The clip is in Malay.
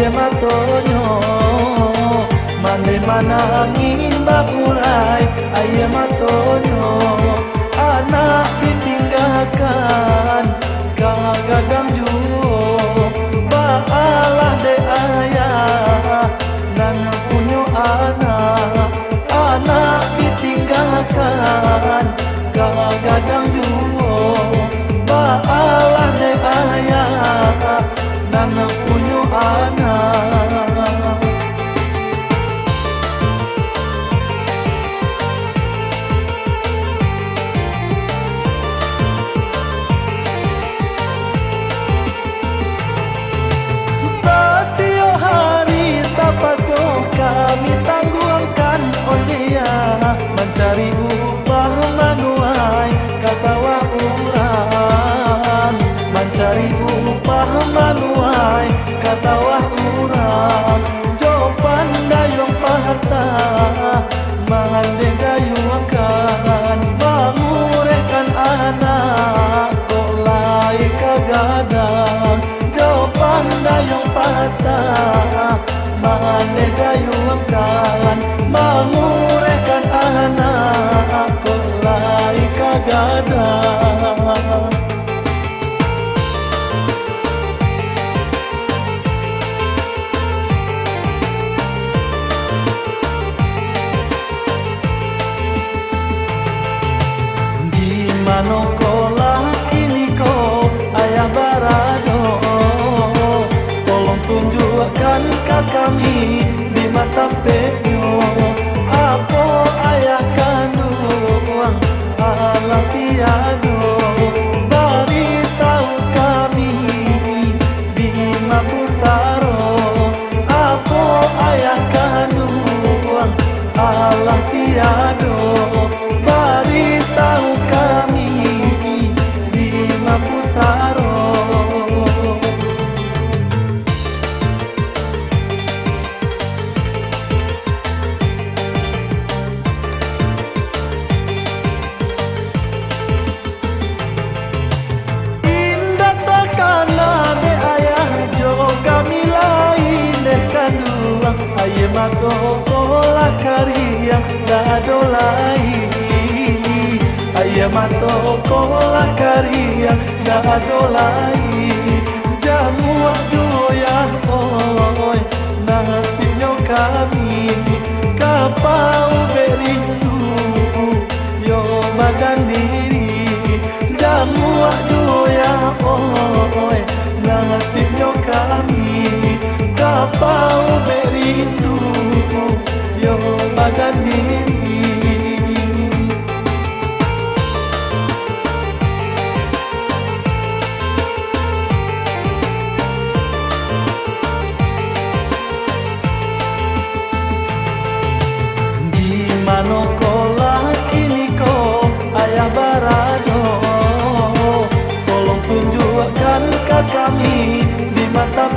ayah matonyo mane manangin bakulai ayah matonyo anak ditinggalkan kagadang juo baalah de ayah nan punyo anak ditinggalkan kagadang juo baalah de ayah nan punyo anak. Kami tangguhkan oleh mencari upah manuai kasawah urang mencari upah manuai kasawah urang jo pandayuang patah mande dayuangkan mengurekan anak kok lai kagadang jo pandayuang patah mane dayuangkan mengurekan anak kok lai kagadang. Di mano kolah kini ko ayah barado tunjukkan ke kami di mata penyo apa ayah kandung alam tiado beritahu kami di mabusaro apa ayah kandung alam tiado beritahu kami di mabusaro. Ayah mato kolah karya dado lai ayah mato kolah karya dado lai jamu doyan oi nasibnya kami kapau berindu yo badan diri jamu doyan oi nasibnya kami kapau berindu yo badan diri. Di mano kolah kini ko ayah barado tolong tunjukkan ke kami di mata